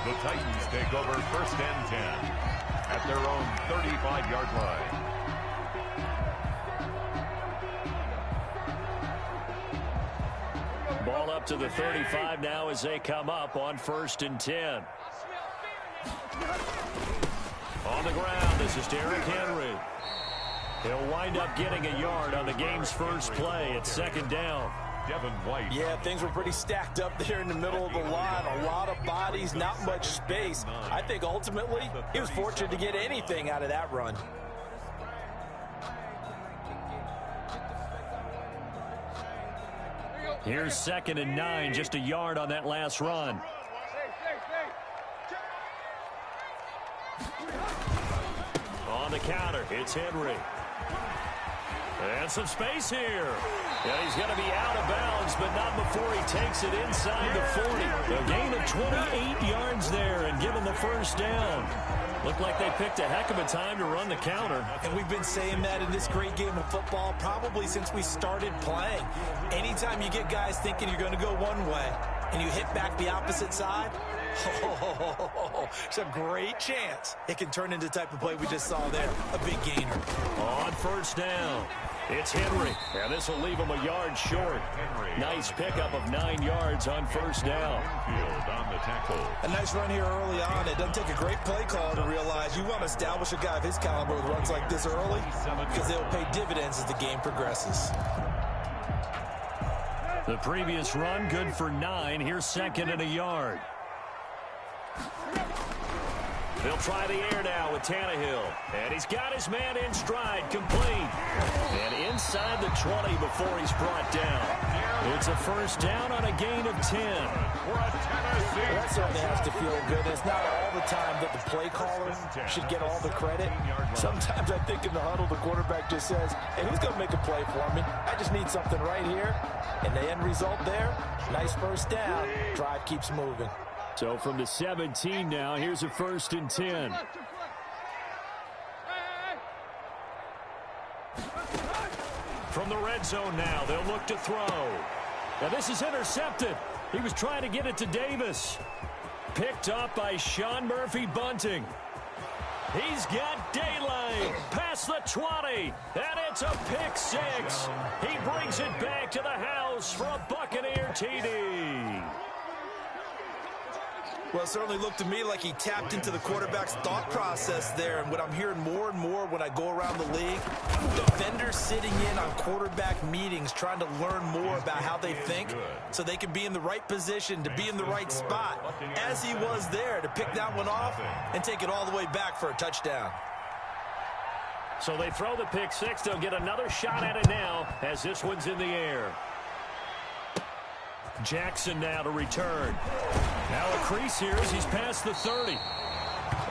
The Titans take over 1st and 10 at their own 35-yard line. Ball up to the 35 now as they come up on 1st and 10. On the ground, this is Derrick Henry. He'll wind up getting a yard on the game's first play at 2nd down. Devin White. Yeah, things were pretty stacked up there in the middle of the line. A lot of bodies, not much space. I think ultimately he was fortunate to get anything out of that run. Here's 2nd and 9, just a yard on that last run. On the counter, it's Henry. And some space here. And he's going to be out of bounds, but not before he takes it inside the 40. A gain of 28 yards there and give him the 1st down. Looked like they picked a heck of a time to run the counter. And we've been saying that in this great game of football probably since we started playing. Anytime you get guys thinking you're going to go one way and you hit back the opposite side, it's a great chance it can turn into the type of play we just saw there. A big gainer. On 1st down, it's Henry. And this will leave him a yard short. Nice pickup of 9 yards on 1st down. On the tackle. A nice run here early on. It doesn't take a great play call to realize you want to establish a guy of his caliber with runs like this early because they'll pay dividends as the game progresses. The previous run good for 9. Here's 2nd and a yard. They'll try the air now with Tannehill. And he's got his man in stride, complete. And inside the 20 before he's brought down. It's a 1st down on a gain of 10. That certainly has to feel good. It's not all the time that the play caller should get all the credit. Sometimes I think in the huddle, the quarterback just says, hey, who's going to make a play for me? I just need something right here. And the end result there, nice 1st down. Drive keeps moving. So from the 17 now, here's a 1st and 10. From the red zone now, they'll look to throw. Now this is intercepted. He was trying to get it to Davis. Picked up by Sean Murphy-Bunting. He's got daylight past the 20, and it's a pick 6. He brings it back to the house for a Buccaneer TD. Well, it certainly looked to me like he tapped into the quarterback's thought process there. And what I'm hearing more and more when I go around the league, defenders sitting in on quarterback meetings trying to learn more about how they think so they can be in the right position to be in the right spot, as he was there to pick that one off and take it all the way back for a touchdown. So they throw the pick 6. They'll get another shot at it now as this one's in the air. Jackson now to return. Now a crease here as he's past the 30.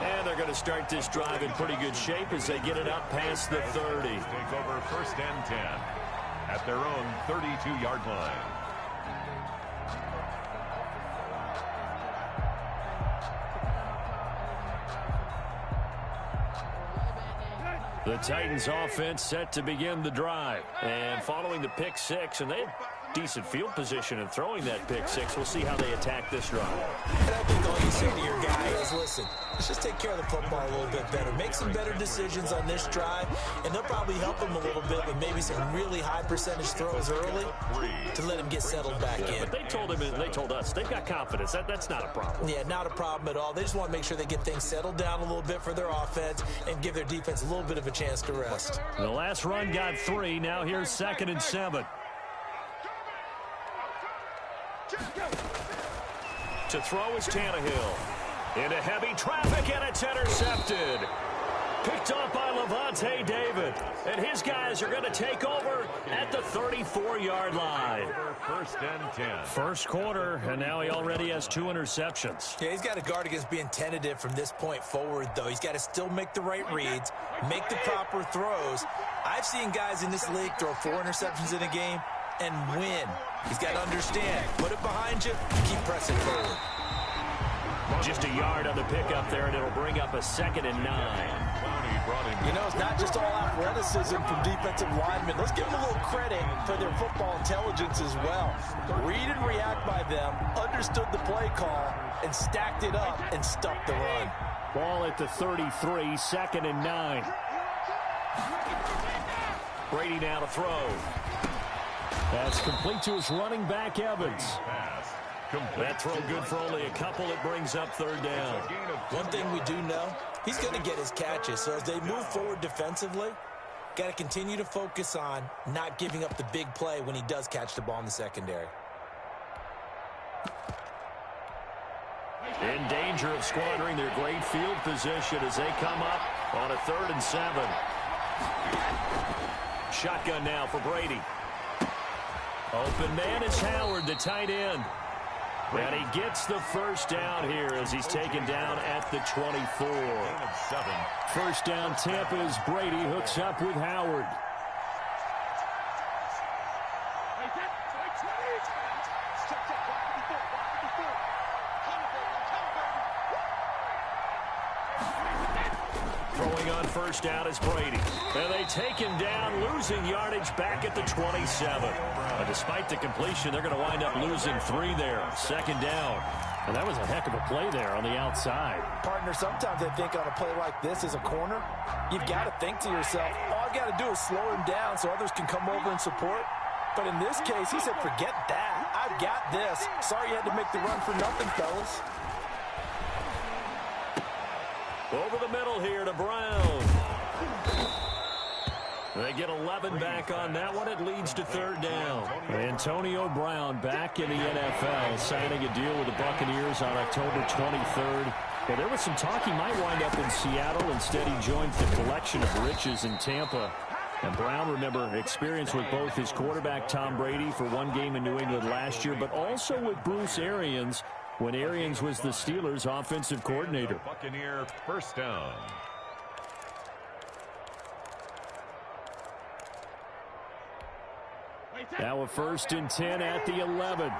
And they're going to start this drive in pretty good shape as they get it up past the 30. Take over 1st and 10 at their own 32-yard line. The Titans offense set to begin the drive. And following the pick 6, and they had decent field position in throwing that pick 6. We'll see how they attack this drive. And I think all you say to your guy is, listen, let's just take care of the football a little bit better. Make some better decisions on this drive, and they'll probably help him a little bit with maybe some really high percentage throws early to let him get settled back in. But they told him and they told us they've got confidence. That's not a problem. Yeah, not a problem at all. They just want to make sure they get things settled down a little bit for their offense and give their defense a little bit of a chance to rest. The last run got 3. Now here's 2nd and 7. To throw is Tannehill. Into heavy traffic, and it's intercepted. Picked up by Levante David. And his guys are going to take over at the 34-yard line. 1st and 10. First quarter, and now he already has 2 interceptions. Yeah, he's got to guard against being tentative from this point forward, though. He's got to still make the right reads, make the proper throws. I've seen guys in this league throw 4 interceptions in a game and win. He's got to understand, put it behind you, keep pressing forward. Just a yard on the pickup there, and it'll bring up a 2nd and 9. You know, it's not just all athleticism from defensive linemen. Let's give them a little credit for their football intelligence as well. Read and react by them, understood the play call, and stacked it up and stuffed the run. Ball at the 33, 2nd and 9. Brady now to throw. That's complete to his running back, Evans. That throw good for only a couple. It brings up 3rd down. One thing we do know, he's going to get his catches. So as they move forward defensively, got to continue to focus on not giving up the big play when he does catch the ball in the secondary. In danger of squandering their great field position as they come up on a 3rd and 7. Shotgun now for Brady. Open man is Howard, the tight end. And he gets the 1st down here as he's taken down at the 24. 1st down Tampa as Brady hooks up with Howard. Throwing on 1st down is Brady. And they take him down, losing yardage back at the 27. Despite the completion, they're going to wind up losing 3 there. 2nd down. And that was a heck of a play there on the outside. Partner, sometimes I think on a play like this as a corner, you've got to think to yourself, all I've got to do is slow him down so others can come over and support. But in this case, he said, forget that. I've got this. Sorry you had to make the run for nothing, fellas. Over the middle here to Brown. They get 11 back on that one. It leads to 3rd down. Antonio Brown back in the NFL, signing a deal with the Buccaneers on October 23rd. Well, there was some talk he might wind up in Seattle. Instead, he joined the collection of riches in Tampa. And Brown, remember, experience with both his quarterback, Tom Brady, for one game in New England last year, but also with Bruce Arians when Arians was the Steelers' offensive coordinator. Buccaneer 1st down. Now a 1st and 10 at the 11.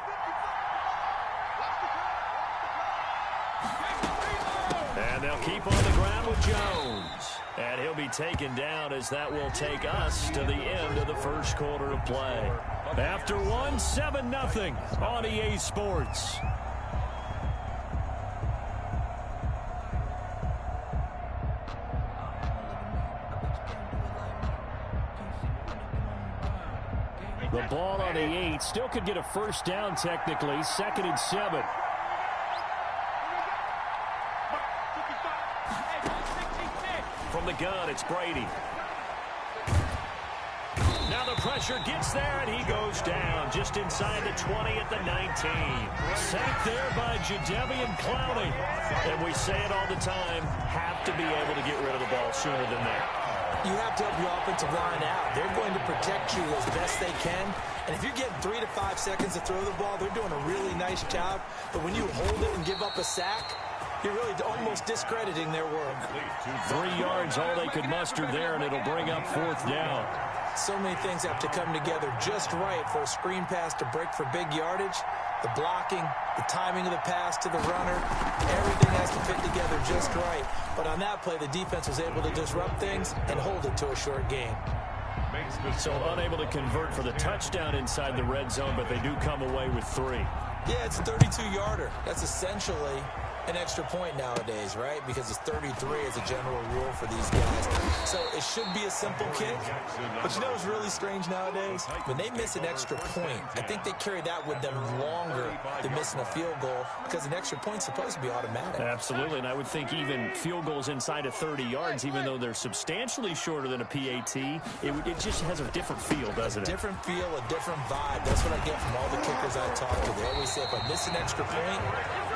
And they'll keep on the ground with Jones. And he'll be taken down as that will take us to the end of the 1st quarter of play. After one, 7-0 on EA Sports. The ball on the 8. Still could get a 1st down technically. 2nd and 7. From the gun, it's Brady. Now the pressure gets there, and he goes down just inside the 20 at the 19. Sacked there by Jadeveon Clowney. And we say it all the time, have to be able to get rid of the ball sooner than that. You have to help your offensive line out. They're going to protect you as best they can. And if you're getting 3 to 5 seconds to throw the ball, they're doing a really nice job. But when you hold it and give up a sack, you're really almost discrediting their work. 3 yards, all they could muster there, and it'll bring up 4th down. So many things have to come together just right for a screen pass to break for big yardage. The blocking, the timing of the pass to the runner, everything has to fit together just right. But on that play, the defense was able to disrupt things and hold it to a short game. So unable to convert for the touchdown inside the red zone, but they do come away with 3. Yeah, it's a 32-yarder. That's essentially an extra point nowadays, right? Because it's 33 as a general rule for these guys. So it should be a simple kick. But you know what's really strange nowadays? When they miss an extra point, I think they carry that with them longer than missing a field goal because an extra point's supposed to be automatic. Absolutely, and I would think even field goals inside of 30 yards, even though they're substantially shorter than a PAT, it just has a different feel, doesn't it? A different feel, a different vibe. That's what I get from all the kickers I talk to. They always say, if I miss an extra point,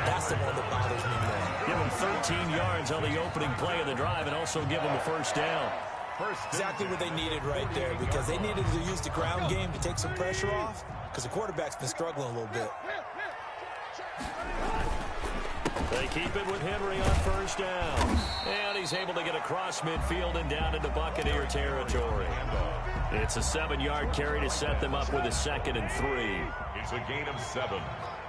that's the one that bothers me more. Give them 13 yards on the opening play of the drive and also give them a 1st down. Exactly what they needed right there because they needed to use the ground game to take some pressure off because the quarterback's been struggling a little bit. They keep it with Henry on 1st down. And he's able to get across midfield and down into Buccaneer territory. It's a 7-yard carry to set them up with a 2nd and 3. It's a gain of 7.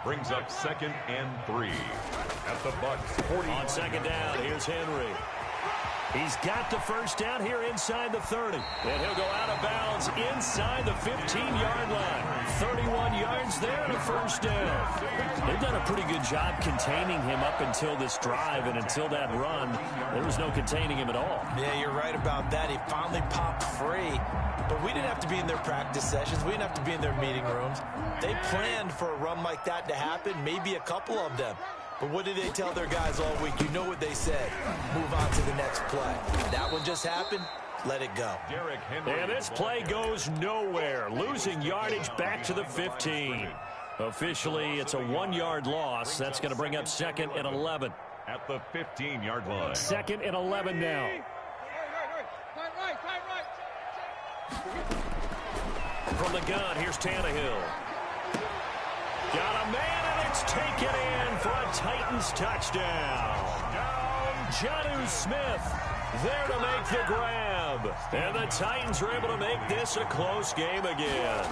Brings up 2nd and 3. At the Bucs 40. On 2nd down, here's Henry. He's got the first down here inside the 30. And he'll go out of bounds inside the 15-yard line. 31 yards there and a first down. They've done a pretty good job containing him up until this drive, and until that run, there was no containing him at all. Yeah, you're right about that. He finally popped free. But we didn't have to be in their practice sessions. We didn't have to be in their meeting rooms. They planned for a run like that to happen, maybe a couple of them. But what did they tell their guys all week? You know what they said. Move on to the next play. That one just happened. Let it go. And this play goes nowhere. Losing yardage back to the 15. Officially, it's a 1-yard loss. That's going to bring up 2nd and 11. At the 15-yard line. 2nd and 11 now. From the gun, here's Tannehill. Got a man, and it's taken in for a Titans touchdown. Jonnu Smith there to make the grab. And the Titans are able to make this a close game again.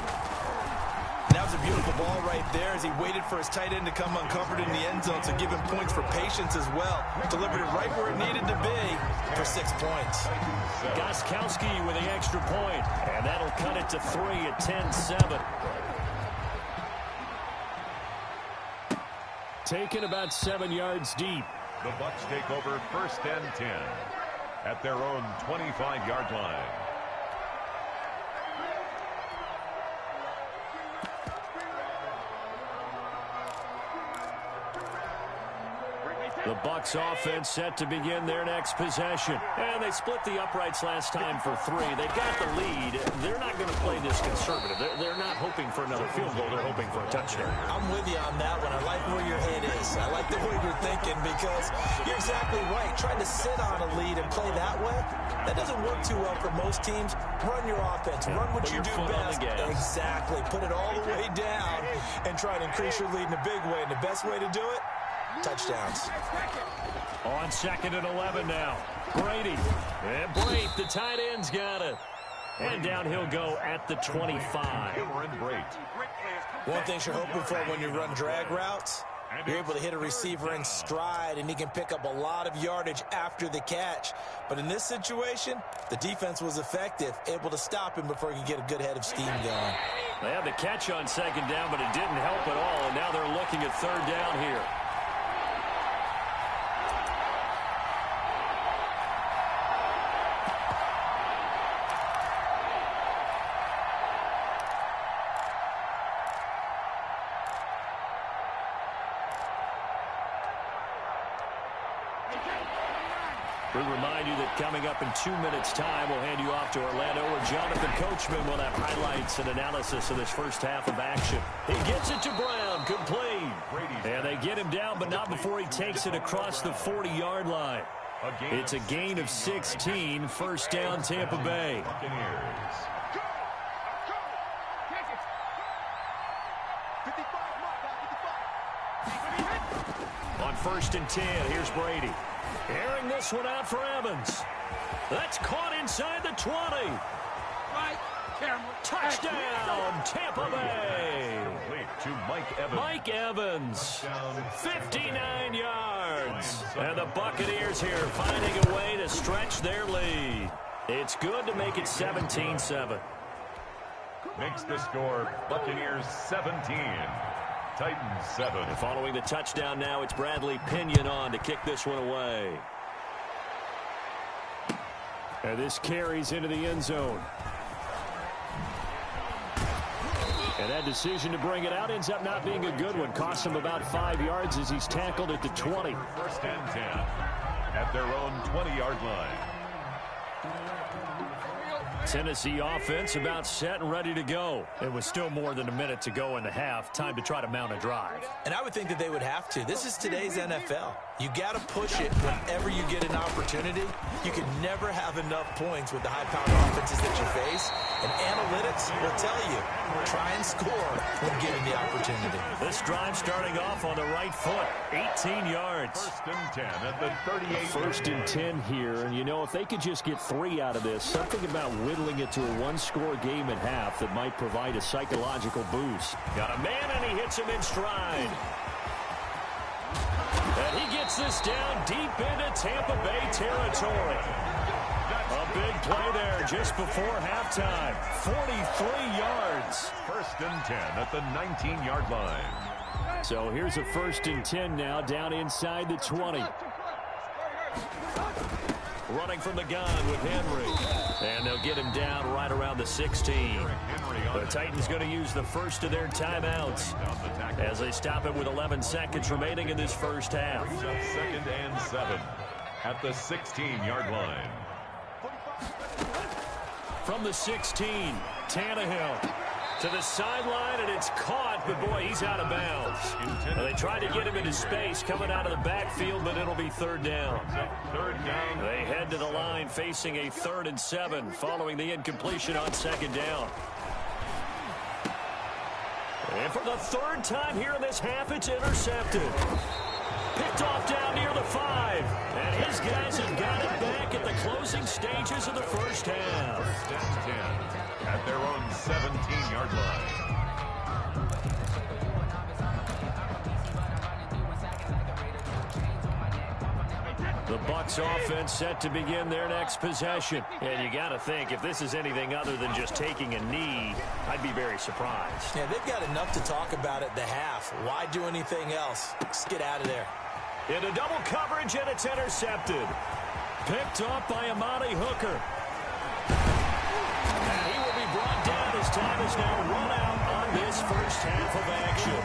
That was a beautiful ball right there as he waited for his tight end to come uncovered in the end zone to give him points for patience as well. Delivered it right where it needed to be for 6 points. Gostkowski with the extra point, and that'll cut it to 3 at 10-7. Taken about 7 yards deep. The Bucs take over 1st and 10 at their own 25-yard line. The Bucs offense set to begin their next possession. And they split the uprights last time for 3. They've got the lead. They're not going to play this conservative. They're not hoping for another field goal. They're hoping for a touchdown. I'm with you on that one. I like where your head is. I like the way you're thinking because you're exactly right. Trying to sit on a lead and play that way, that doesn't work too well for most teams. Run your offense. Run what you do best. Exactly. Put it all the way down and try to increase your lead in a big way. And the best way to do it, touchdowns. On 2nd and 11 now. Brady. And Brate, the tight end's got it. And down he'll go at the 25. One thing you're hoping for when you run drag routes, you're able to hit a receiver in stride, and he can pick up a lot of yardage after the catch. But in this situation, the defense was effective, able to stop him before he could get a good head of steam going. They had the catch on 2nd down, but it didn't help at all, and now they're looking at 3rd down here. We remind you that coming up in 2 minutes' time, we'll hand you off to Orlando, where Jonathan Coachman will have highlights and analysis of this first half of action. He gets it to Brown, complete. And they get him down, but not before he takes it across the 40-yard line. It's a gain of 16, 1st down Tampa Bay. On 1st and 10, here's Brady. Airing this one out for Evans. That's caught inside the 20. Touchdown, Tampa Bay. To Mike Evans. Mike Evans, 59 yards. And the Buccaneers here finding a way to stretch their lead. It's good to make it 17-7. Makes the score Buccaneers 17. Titans 7. And following the touchdown now, it's Bradley Pinion on to kick this one away. And this carries into the end zone. And that decision to bring it out ends up not being a good one. Costs him about 5 yards as he's tackled at the 20. 1st and 10 at their own 20-yard line. Tennessee offense about set and ready to go. It was still more than a minute to go in the half. Time to try to mount a drive. And I would think that they would have to. This is today's NFL. You got to push it whenever you get an opportunity. You can never have enough points with the high-powered offenses that you face. And analytics will tell you, try and score when given the opportunity. This drive starting off on the right foot. 18 yards. 1st and 10 at the 38. 1st and 10 here. And, you know, if they could just get 3 out of this, something about whittling it to a one-score game at half that might provide a psychological boost. Got a man, and he hits him in stride. And he gets this down deep into Tampa Bay territory. A big play there just before halftime. 43 yards. First and 10 at the 19-yard line. So here's a first and 10 now down inside the 20. Running from the gun with Henry. And they'll get him down right around the 16. The Titans going to use the first of their timeouts as they stop it with 11 seconds remaining in this first half. Second and 7 at the 16-yard line. From the 16, Tannehill to the sideline, and it's caught, but boy, he's out of bounds. Well, they tried to get him into space coming out of the backfield, but it'll be third down. They head to the line facing a 3rd and 7 following the incompletion on second down. And for the 3rd time here in this half, it's intercepted. Picked off down near the 5. And his guys have got it back at the closing stages of the first half. First and 10 at their own 17-yard line. The Bucs offense set to begin their next possession. And you got to think, if this is anything other than just taking a knee, I'd be very surprised. Yeah, they've got enough to talk about at the half. Why do anything else? Let's get out of there. Into double coverage, and it's intercepted. Picked up by Amani Hooker. And he will be brought down as time is now run out on this first half of action.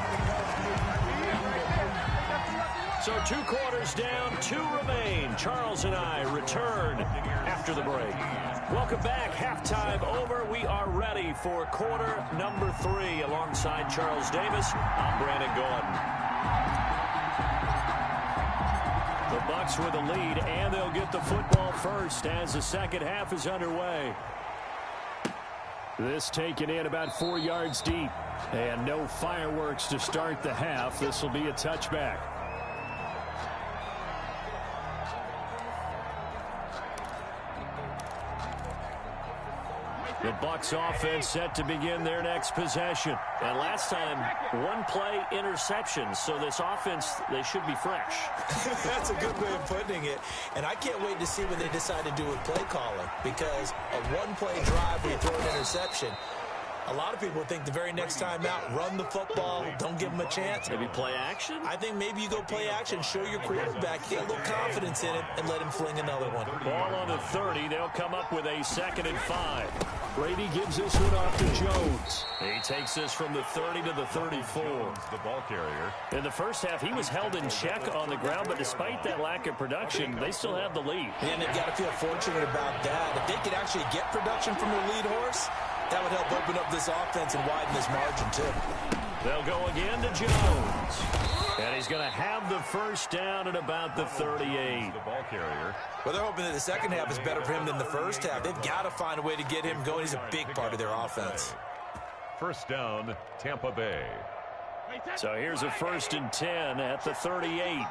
So 2 quarters down, 2 remain. Charles and I return after the break. Welcome back. Halftime over. We are ready for quarter number 3. Alongside Charles Davis, I'm Brandon Gordon. The Bucs with the lead, and they'll get the football first as the second half is underway. This taken in about 4 yards deep. And no fireworks to start the half. This will be a touchback. The Bucs offense set to begin their next possession. And last time, 1 play interception. So this offense, they should be fresh. That's a good way of putting it. And I can't wait to see what they decide to do with play calling. Because a 1-play drive where you throw an interception, a lot of people think the very next time out, run the football, don't give them a chance. Maybe play action? I think maybe you go play action, show your quarterback, get a little confidence in it, and let him fling another one. Ball on the 30. They'll come up with a 2nd and 5. Brady gives this one off to Jones. He takes this from the 30 to the 34. The ball carrier. In the first half, he was held in check on the ground, but despite that lack of production, they still have the lead. And they've got to feel fortunate about that. If they could actually get production from their lead horse, that would help open up this offense and widen this margin, too. They'll go again to Jones. And he's going to have the first down at about the 38. The ball carrier. Well, they're hoping that the second half is better for him than the first half. They've got to find a way to get him going. He's a big part of their offense. First down, Tampa Bay. So here's a 1st and 10 at the 38.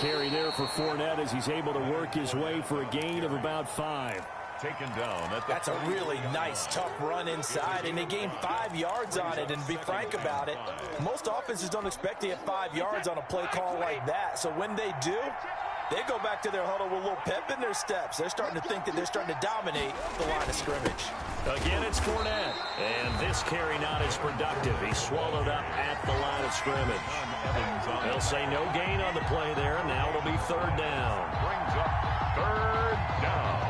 Carry there for Fournette as he's able to work his way for a gain of about 5. Taken down at the That's a really nice, tough run inside, and they gained 5 yards on it. And to be frank about it, most offenses don't expect to get 5 yards on a play call like that. So when they do, they go back to their huddle with a little pep in their steps. They're starting to think that they're starting to dominate the line of scrimmage. Again, it's Fournette. And this carry not as productive. He's swallowed up at the line of scrimmage. They'll say no gain on the play there. Now it'll be 3rd down. brings up 3rd down.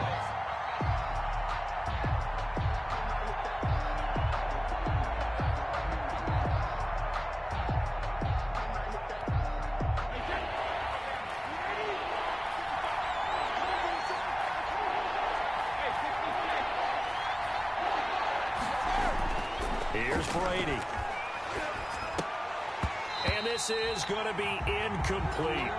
Here's Brady. And this is going to be incomplete.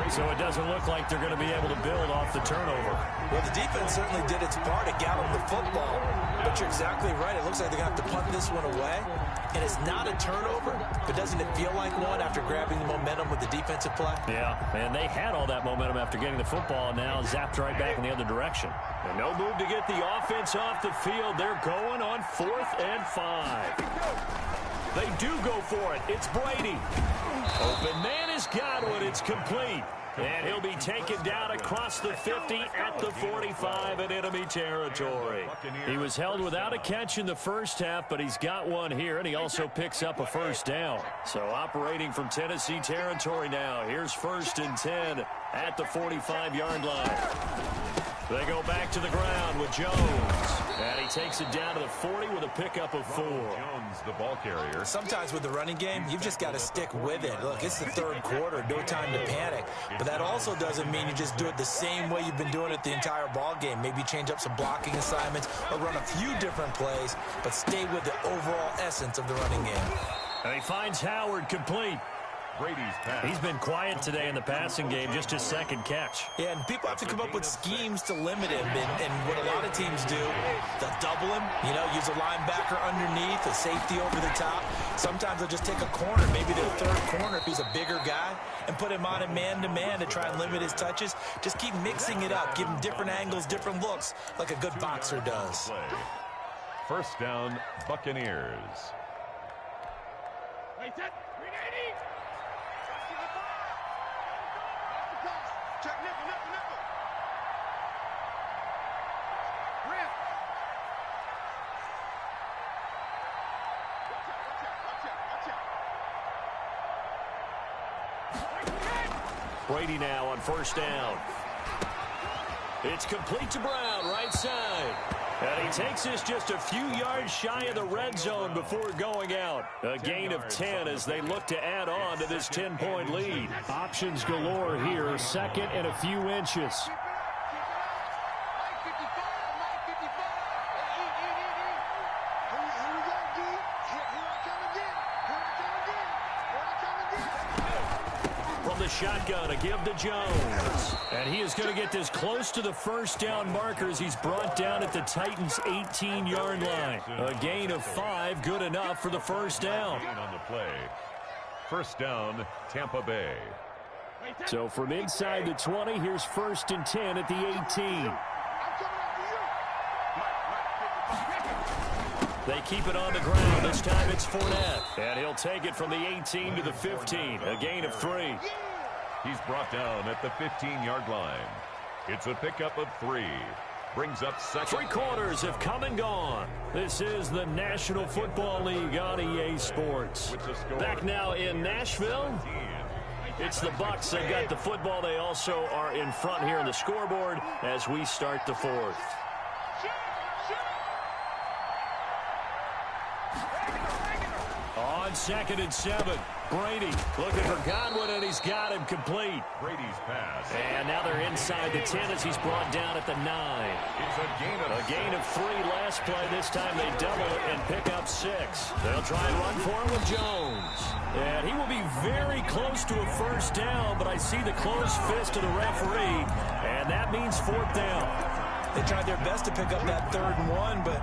So it doesn't look like they're going to be able to build off the turnover. Well, the defense certainly did its part. It got them the football. But you're exactly right. It looks like they're going to have to punt this one away. and it's not a turnover, but doesn't it feel like one after grabbing the momentum with the defensive play? Yeah, and they had all that momentum after getting the football, and now zapped right back in the other direction. And no move to get the offense off the field. They're going on 4th and 5. They do go for it. It's Brady. Open man is Godwin. It's complete. And he'll be taken down across the 50 at the 45 in enemy territory. He was held without a catch in the first half, but he's got one here, and he also picks up a first down. So operating from Tennessee territory now. Here's 1st and 10 at the 45-yard line. They go back to the ground with Jones. And he takes it down to the 40 with a pickup of 4. Jones, the ball carrier. Sometimes with the running game, you've just got to stick with it. Look, it's the 3rd quarter, no time to panic. But that also doesn't mean you just do it the same way you've been doing it the entire ball game. Maybe change up some blocking assignments or run a few different plays, but stay with the overall essence of the running game. And he finds Howard complete. Brady's pass. He's been quiet today in the passing game, just his 2nd catch. Yeah, and people have to come up with schemes to limit him. And what a lot of teams do, they'll double him, use a linebacker underneath, a safety over the top. Sometimes they'll just take a corner, maybe their 3rd corner if he's a bigger guy, and put him on a man-to-man to try and limit his touches. Just keep mixing it up, give him different angles, different looks, like a good boxer does. 1st down, Buccaneers. Brady now on 1st down. It's complete to Brown, right side. And he takes this just a few yards shy of the red zone before going out. A gain of 10 as they look to add on to this 10-point lead. Options galore here, 2nd and a few inches. The shotgun, a give to Jones. And he is going to get this close to the 1st down markers. He's brought down at the Titans' 18-yard line. A gain of 5, good enough for the 1st down. On the play. 1st down, Tampa Bay. So from inside the 20, here's 1st and 10 at the 18. They keep it on the ground. This time it's Fournette. And he'll take it from the 18 to the 15. A gain of 3. He's brought down at the 15-yard line. It's a pickup of 3. Brings up 2nd. 3 quarters have come and gone. This is the National Football League on EA Sports. Back now in Nashville. It's the Bucs. They've got the football. They also are in front here in the scoreboard as we start the 4th. On 2nd and 7. Brady looking for Godwin, and he's got him complete. Brady's pass. And now they're inside the 10 as he's brought down at the 9. It's a gain of 3 last play. This time they double it and pick up 6. They'll try and run for him with Jones. And he will be very close to a 1st down, but I see the closed fist of the referee, and that means 4th down. They tried their best to pick up that 3rd and 1, but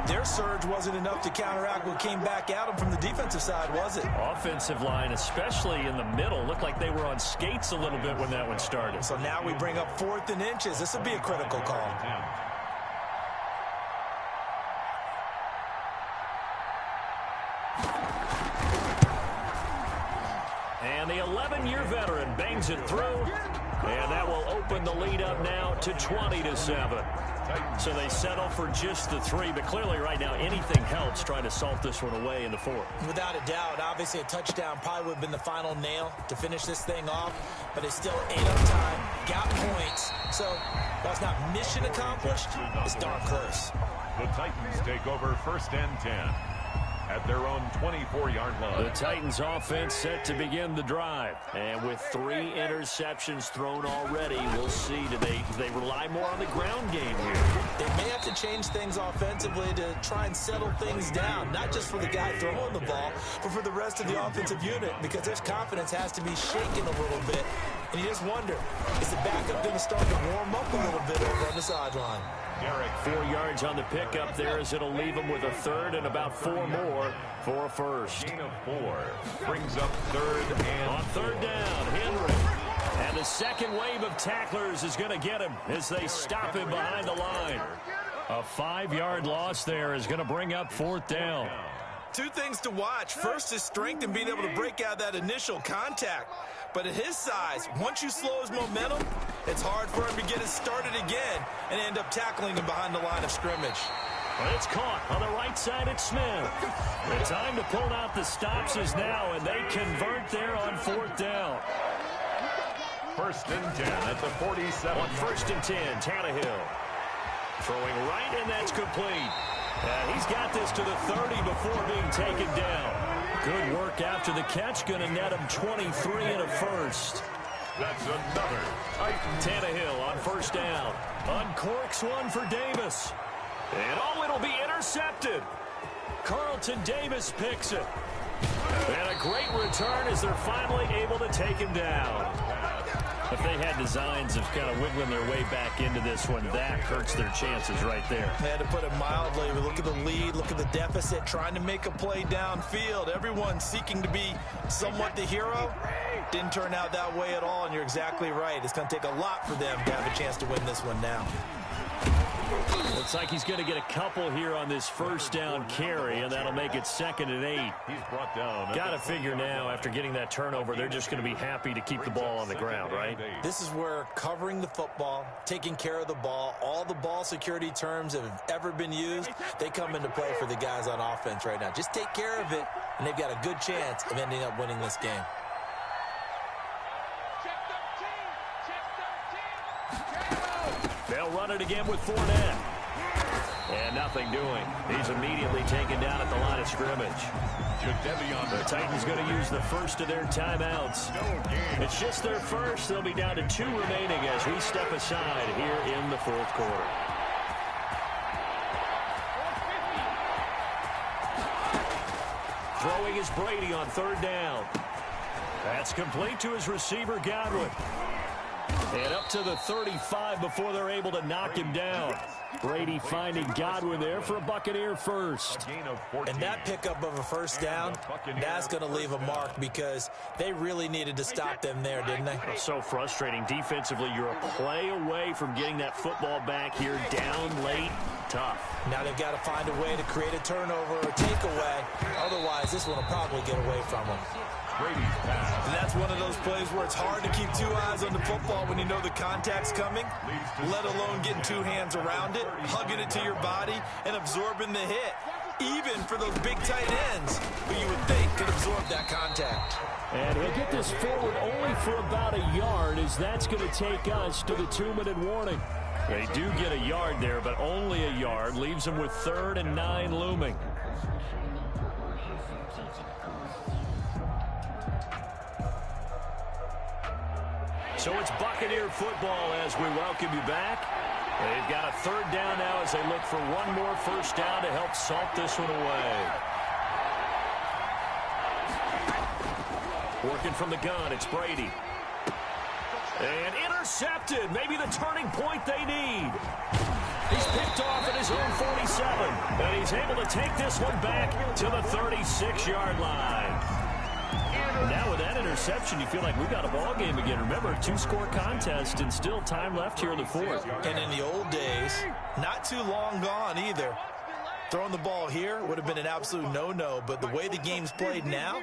their surge wasn't enough to counteract what came back at them from the defensive side, was it? Offensive line, especially in the middle, looked like they were on skates a little bit when that one started. So now we bring up 4th and inches. This will be a critical call. And the 11-year veteran bangs it through. And that will open the lead up now to 20-7. So they settle for just the 3, but clearly right now anything helps trying to salt this one away in the 4th. Without a doubt, obviously a touchdown probably would have been the final nail to finish this thing off, but it's still 8 up time, got points. So while it's not mission accomplished, it's darn close. The Titans take over 1st and 10 at their own 24-yard line. The Titans offense set to begin the drive. And with 3 interceptions thrown already, we'll see. Do they rely more on the ground game here? They may have to change things offensively to try and settle things down, not just for the guy throwing the ball, but for the rest of the offensive unit, because their confidence has to be shaken a little bit And you just wonder, is the backup going to start to warm up a little bit over on the sideline? 4 yards on the pickup there as it'll leave him with a third and about 4 more for a first. Gain of 4 brings up third and on third down, Henry. And the second wave of tacklers is going to get him as they stop him behind the line. A 5-yard loss there is going to bring up fourth down. 2 things to watch. First, his strength and being able to break out that initial contact. But at his size, once you slow his momentum, it's hard for him to get it started again and end up tackling him behind the line of scrimmage. But it's caught on the right side at Smith. The time to pull out the stops is now, and they convert there on fourth down. First and 10 at the 47. On first and 10, Tannehill. Throwing right, and that's complete. And he's got this to the 30 before being taken down. Good work after the catch. Going to net him 23 and a first. That's another. Tannehill on first down. Uncorks one for Davis. And it'll be intercepted. Carlton Davis picks it. And a great return as they're finally able to take him down. If they had designs of kind of wiggling their way back into this one, that hurts their chances right there. They had to put it mildly. But look at the lead, look at the deficit, trying to make a play downfield. Everyone seeking to be somewhat the hero. Didn't turn out that way at all, and you're exactly right. It's going to take a lot for them to have a chance to win this one now. Looks like he's going to get a couple here on this first down carry, and that'll make it 2nd and 8. He's brought down. Got to figure now, after getting that turnover, they're just going to be happy to keep the ball on the ground, right? This is where covering the football, taking care of the ball, all the ball security terms that have ever been used, they come into play for the guys on offense right now. Just take care of it, and they've got a good chance of ending up winning this game. They'll run it again with Fournette. And nothing doing. He's immediately taken down at the line of scrimmage. The Titans going to use the first of their timeouts. It's just their first. They'll be down to 2 remaining as we step aside here in the fourth quarter. Throwing is Brady on third down. That's complete to his receiver, Godwin. And up to the 35 before they're able to knock him down. Brady finding Godwin there for a Buccaneer first. And that pickup of a first down, that's going to leave a mark because they really needed to stop them there, didn't they? So frustrating. Defensively, you're a play away from getting that football back here down late. Tough. Now they've got to find a way to create a turnover or takeaway. Otherwise, this one will probably get away from them. Brady's pass. And that's one of those plays where it's hard to keep 2 eyes on the football when you know the contact's coming, let alone getting 2 hands around it, hugging it to your body, and absorbing the hit. Even for those big tight ends who you would think could absorb that contact. And he'll get this forward only for about a yard, as that's going to take us to the 2-minute warning. They do get a yard there, but only a yard. Leaves them with 3rd and 9 looming. So it's Buccaneer football as we welcome you back. They've got a 3rd down now as they look for one more first down to help salt this one away. Working from the gun, it's Brady. And intercepted, maybe the turning point they need. He's picked off at his own 47, and he's able to take this one back to the 36-yard line. Now with that interception, you feel like we've got a ball game again. Remember, 2-score contest and still time left here in the 4th. And in the old days, not too long gone either. Throwing the ball here would have been an absolute no-no, but the way the game's played now,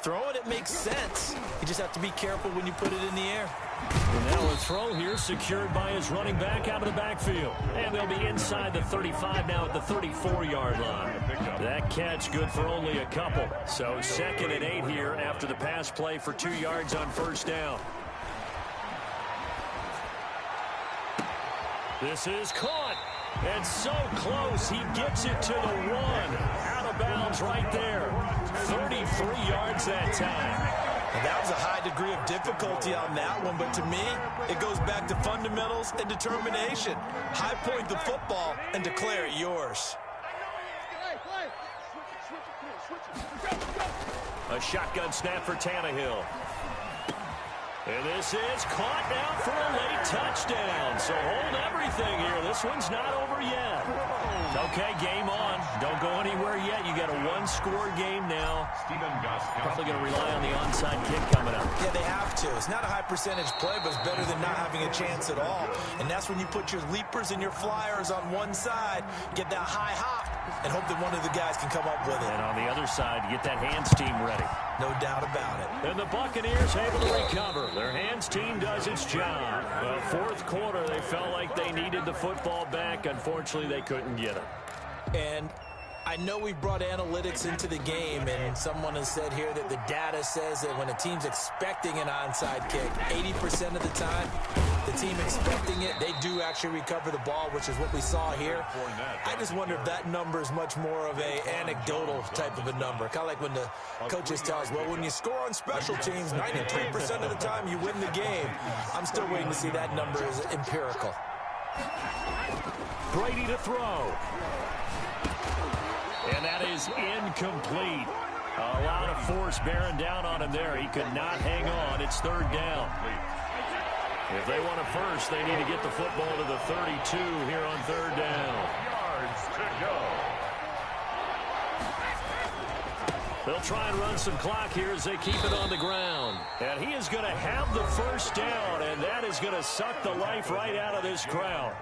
throwing it makes sense. You just have to be careful when you put it in the air. And now a throw here secured by his running back out of the backfield. And they'll be inside the 35 now at the 34-yard line. That catch good for only a couple. So 2nd and 8 here after the pass play for 2 yards on first down. This is caught. And so close, he gets it to the 1. Out of bounds right there. 33 yards that time. And that was a high degree of difficulty on that one, but to me, it goes back to fundamentals and determination. High point the football and declare it yours. A shotgun snap for Tannehill. And this is caught now for a late touchdown. So hold everything here. This one's not over yet. Okay, game on. Don't go anywhere yet. You got a one-score game now. Probably going to rely on the onside kick coming up. Yeah, they have to. It's not a high-percentage play, but it's better than not having a chance at all. And that's when you put your leapers and your flyers on one side, get that high hop, and hope that one of the guys can come up with it. And on the other side, get that hands team ready. No doubt about it. And the Buccaneers able to recover. Their hands team does its job. Well, fourth quarter, they felt like they needed the football back. Unfortunately, they couldn't get it. And I know we've brought analytics into the game, and someone has said here that the data says that when a team's expecting an onside kick, 80% of the time, the team expecting it, they do actually recover the ball, which is what we saw here. I just wonder if that number is much more of a anecdotal type of a number. Kind of like when the coaches tell us, well, when you score on special teams, 93% of the time you win the game. I'm still waiting to see that number is empirical. Brady to throw. And that is incomplete. A lot of force bearing down on him there. He could not hang on. It's third down. If they want a first, they need to get the football to the 32 here on third down. Yards to go. They'll try and run some clock here as they keep it on the ground. And he is going to have the first down, and that is going to suck the life right out of this crowd.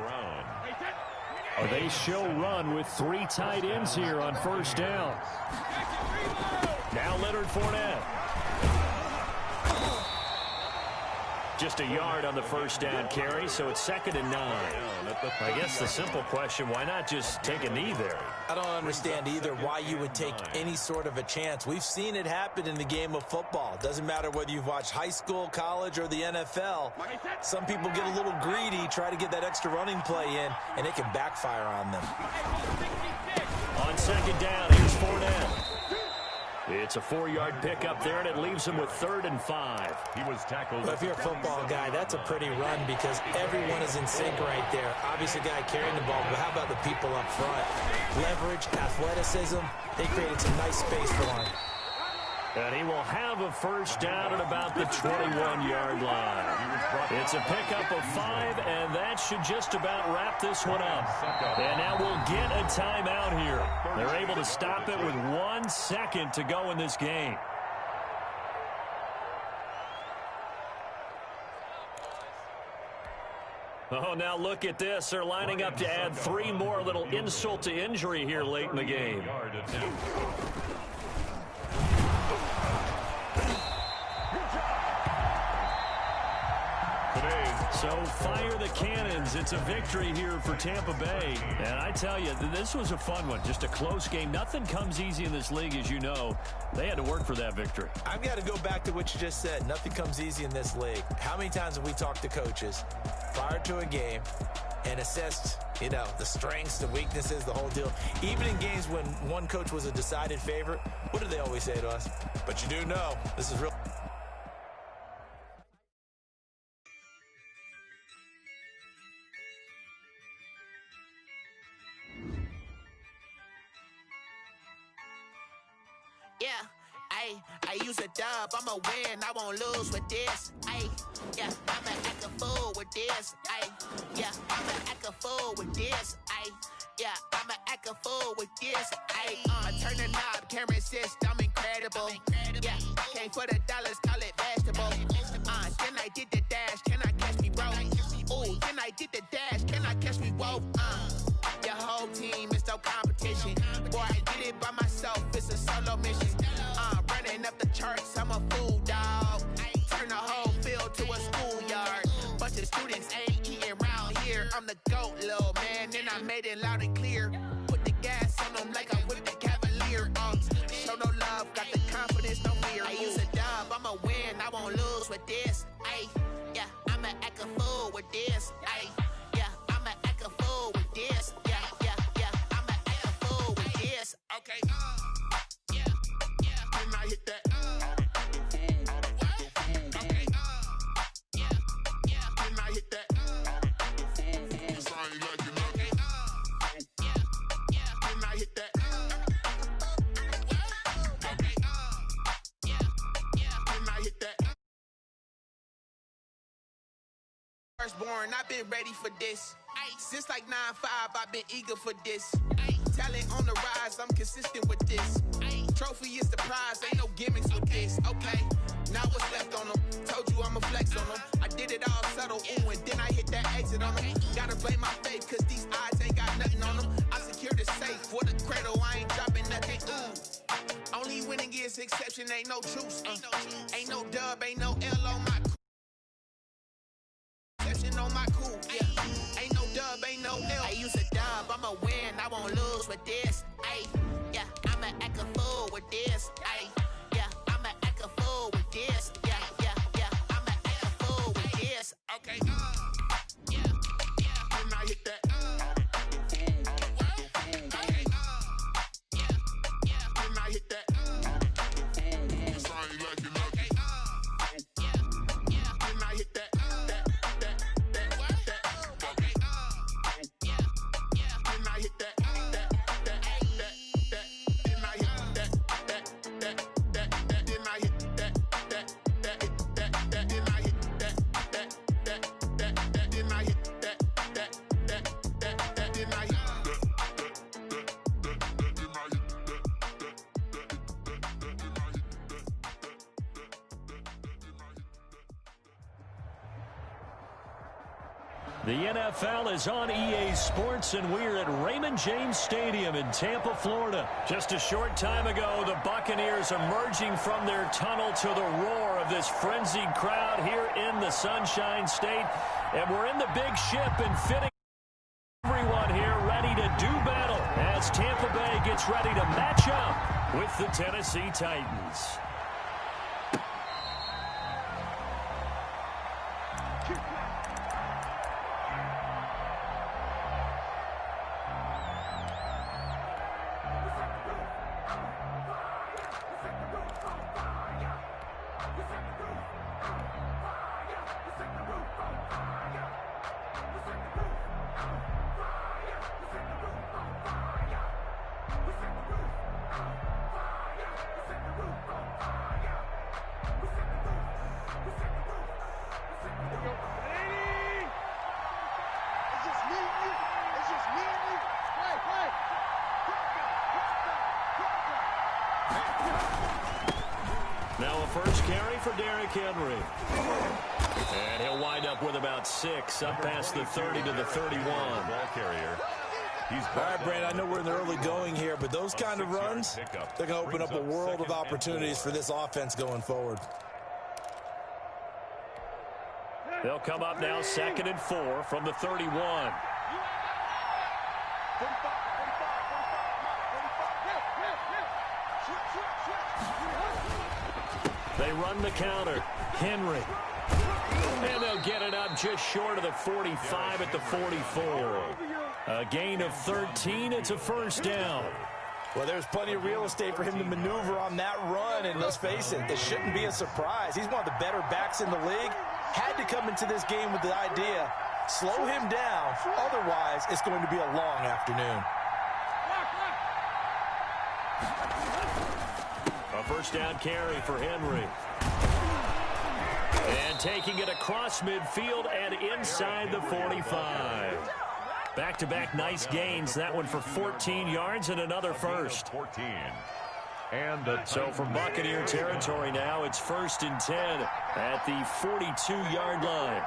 They show run with three tight ends here on first down. Now Leonard Fournette. Just a yard on the first down carry, so it's 2nd and 9. I guess the simple question, why not just take a knee there? I don't understand either why you would take any sort of a chance. We've seen it happen in the game of football. Doesn't matter whether you've watched high school, college, or the NFL. Some people get a little greedy, try to get that extra running play in, and it can backfire on them. On second down, here's Fournette. It's a 4-yard pickup there, and it leaves him with 3rd and 5. He was tackled. Well, if you're a football guy, that's a pretty run because everyone is in sync right there. Obviously, guy carrying the ball, but how about the people up front? Leverage, athleticism, they created some nice space for him. And he will have a first down at about the 21-yard line. It's a pickup of 5, and that should just about wrap this one up. And now we'll get a timeout here. They're able to stop it with 1 second to go in this game. Oh, now look at this. They're lining up to add 3 more, little insult to injury here late in the game. So fire the cannons. It's a victory here for Tampa Bay. And I tell you, this was a fun one. Just a close game. Nothing comes easy in this league, as you know. They had to work for that victory. I've got to go back to what you just said. Nothing comes easy in this league. How many times have we talked to coaches prior to a game and assessed, you know, the strengths, the weaknesses, the whole deal? Even in games when one coach was a decided favorite, what do they always say to us? But you do know, this is real. I use a dub, I'ma win, I won't lose with this. Yeah, I'ma act a fool with this. Yeah, I'ma act a fool with this. Yeah, I'ma act a fool with this. Turn the knob, camera assist, I'm incredible. Yeah, came for the dollars, call it vegetable. Then I did the dash, can I catch me, bro? Ooh, then I did the dash, can I catch me, whoa? Your whole team is no competition. Boy, I did it by myself, it's a solo mission. Running up the charts, I'm a fool, dog. Turn the whole field to a schoolyard. Bunch of students ain't eating around here. I'm the GOAT, little man, and I made it loud and clear. Put the gas on them like I whipped the Cavalier. Show no love, got the confidence, no fear. I use a dub, I'ma win, I won't lose with this. Yeah, I'ma act a fool with this. Yeah, I'ma firstborn, I've been ready for this. Since like 9'5", I've been eager for this. Talent on the rise, I'm consistent with this. Trophy is the prize, ain't no gimmicks with this. Okay, now what's left on them? Told you I'ma flex on them. I did it all subtle, ooh, and then I hit that exit on them. Gotta blame my faith, cause these odds ain't got nothing on them. I secure the safe for the cradle, I ain't dropping nothing, ooh. Only winning is exception, ain't no truce. Ain't no dub, ain't no L on my exception on my cool, yeah. Ain't no dub, ain't no L. I use a dub, I'ma win, I won't lose with this. Ay, yeah, I'ma act a fool with this. Ay, yeah, I'ma act a fool with this. Yeah, yeah, yeah, I'ma act a fool with this. Okay, yeah, yeah, when I hit that, okay, yeah, yeah, when I hit that, this I ain't like it, okay, yeah, yeah, when I hit that, okay, yeah, yeah, when I hit that, The NFL is on EA Sports, and we're at Raymond James Stadium in Tampa, Florida. Just a short time ago, the Buccaneers emerging from their tunnel to the roar of this frenzied crowd here in the Sunshine State. And we're in the big ship and fitting everyone here ready to do battle as Tampa Bay gets ready to match up with the Tennessee Titans. Now a first carry for Derrick Henry. And he'll wind up with about 6, up past the 30 to the 31. Ball carrier. He's all right, Brandon, I know we're in the early going here, but those kind of runs, they're going to open up a world of opportunities for this offense going forward. They'll come up now 2nd and 4 from the 31. They run the counter. Henry. And they'll get it up just short of the 45 at the 44. A gain of 13. It's a first down. Well, there's plenty of real estate for him to maneuver on that run, and let's face it, it shouldn't be a surprise. He's one of the better backs in the league. Had to come into this game with the idea, slow him down, otherwise it's going to be a long afternoon. A first down carry for Henry. And taking it across midfield and inside the 45. Back-to-back nice gains. That one for 14 yards and another first. 14. And so from Buccaneer territory now, it's 1st and 10 at the 42-yard line.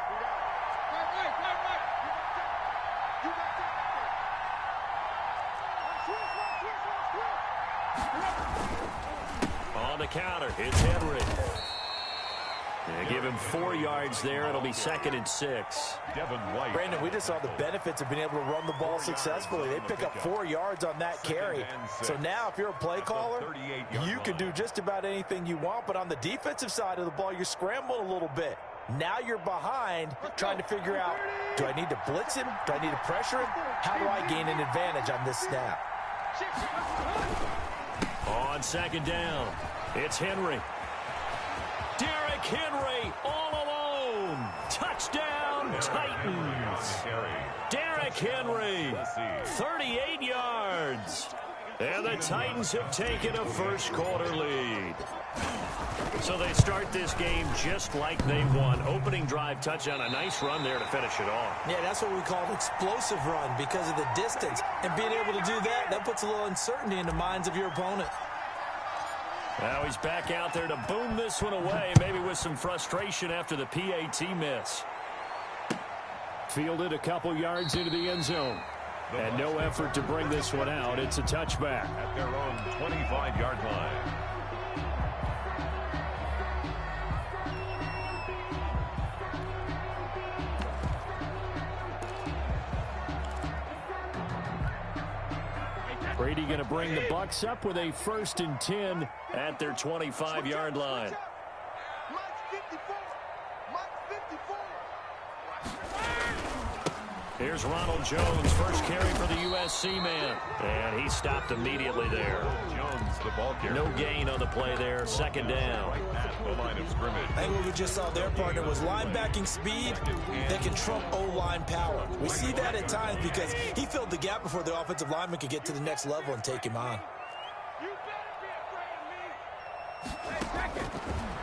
On the counter, it's Henry. They give him 4 yards there. It'll be 2nd and 6. Brandon, we just saw the benefits of being able to run the ball successfully. They pick up 4 yards on that carry. So now if you're a play caller, you can do just about anything you want. But on the defensive side of the ball, you're scrambling a little bit. Now you're behind trying to figure out, do I need to blitz him? Do I need to pressure him? How do I gain an advantage on this snap? On 2nd down, it's Henry. Derrick Henry all alone. Touchdown, Titans. Derrick Henry, 38 yards. And the Titans have taken a first quarter lead. So they start this game just like they won. Opening drive touchdown, a nice run there to finish it off. Yeah, that's what we call an explosive run because of the distance. And being able to do that, that puts a little uncertainty in the minds of your opponent. Now he's back out there to boom this one away, maybe with some frustration after the PAT miss. Fielded a couple yards into the end zone. And no effort to bring this one out. It's a touchback. At their own 25-yard line. Brady going to bring the Bucs up with a 1st and 10 at their 25-yard line. Here's Ronald Jones, first carry for the USC man. And he stopped immediately there. Jones, the ball carrier. No gain on the play there, 2nd down. Right at the line of scrimmage. I think what we just saw their partner was linebacking speed that can trump O-line power. We see that at times because he filled the gap before the offensive lineman could get to the next level and take him on.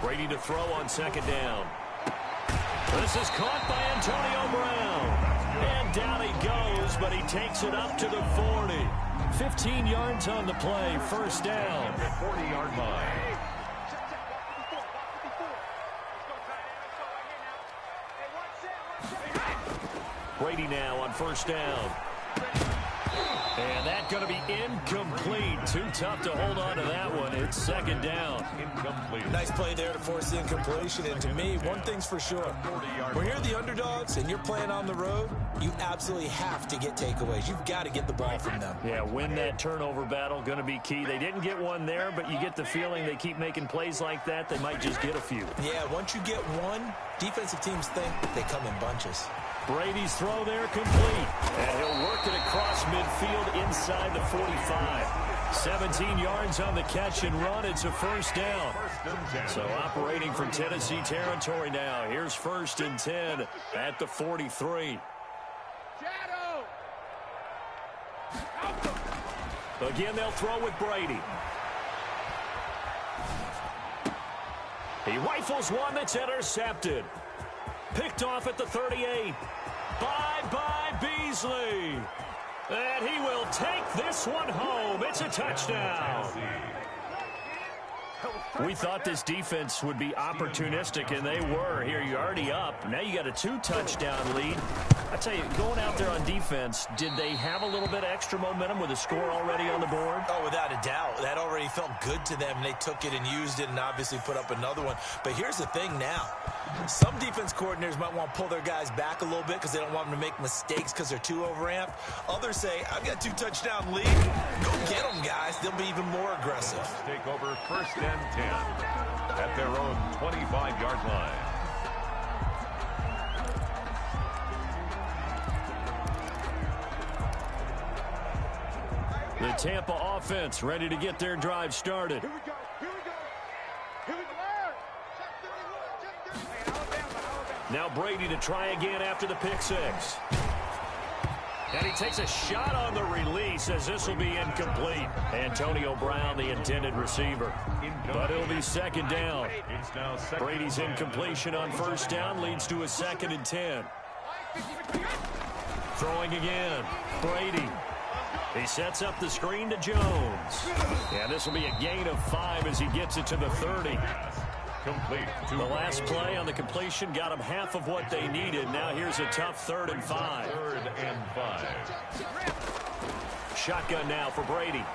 Brady to throw on 2nd down. This is caught by Antonio Brown. And down he goes, but he takes it up to the 40. 15 yards on the play, 1st down. 40-yard line. Brady now on 1st down. And that's going to be incomplete. Too tough to hold on to that one. It's 2nd down. Incomplete. Nice play there to force the incompletion. And to me, one thing's for sure. When you're the underdogs and you're playing on the road, you absolutely have to get takeaways. You've got to get the ball from them. Yeah, win that turnover battle, going to be key. They didn't get one there, but you get the feeling they keep making plays like that, they might just get a few. Yeah, once you get one, defensive teams think they come in bunches. Brady's throw there complete. And he'll work it across midfield inside the 45. 17 yards on the catch and run. It's a 1st down. So operating from Tennessee territory now. Here's 1st and 10 at the 43. Again, they'll throw with Brady. He rifles one that's intercepted. Picked off at the 38. Bye-bye, Beasley. And he will take this one home. It's a touchdown. We thought this defense would be opportunistic, and they were. Here, you're already up. Now you got a 2-touchdown lead. I tell you, going out there on defense, did they have a little bit of extra momentum with a score already on the board? Oh, without a doubt. That already felt good to them. They took it and used it and obviously put up another one. But here's the thing now. Some defense coordinators might want to pull their guys back a little bit because they don't want them to make mistakes because they're too overamped. Others say, I've got a 2-touchdown lead. Go get them, guys. They'll be even more aggressive. Take over 1st and 10 at their own 25-yard line. The Tampa offense ready to get their drive started. Here we go. Here we go. Here we go. Now Brady to try again after the pick 6. And he takes a shot on the release as this will be incomplete. Antonio Brown, the intended receiver. But it'll be 2nd down. Brady's incompletion on 1st down leads to a 2nd and 10. Throwing again. Brady. He sets up the screen to Jones. And this will be a gain of 5 as he gets it to the 30. Complete. The last play on the completion got them half of what they needed. Now here's a tough 3rd and 5. 3rd and 5. Shotgun now for Brady.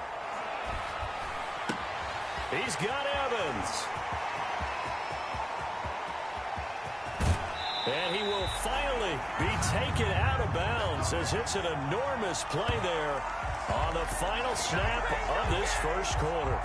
He's got Evans. And he will finally be taken out of bounds as it's an enormous play there on the final snap of this 1st quarter.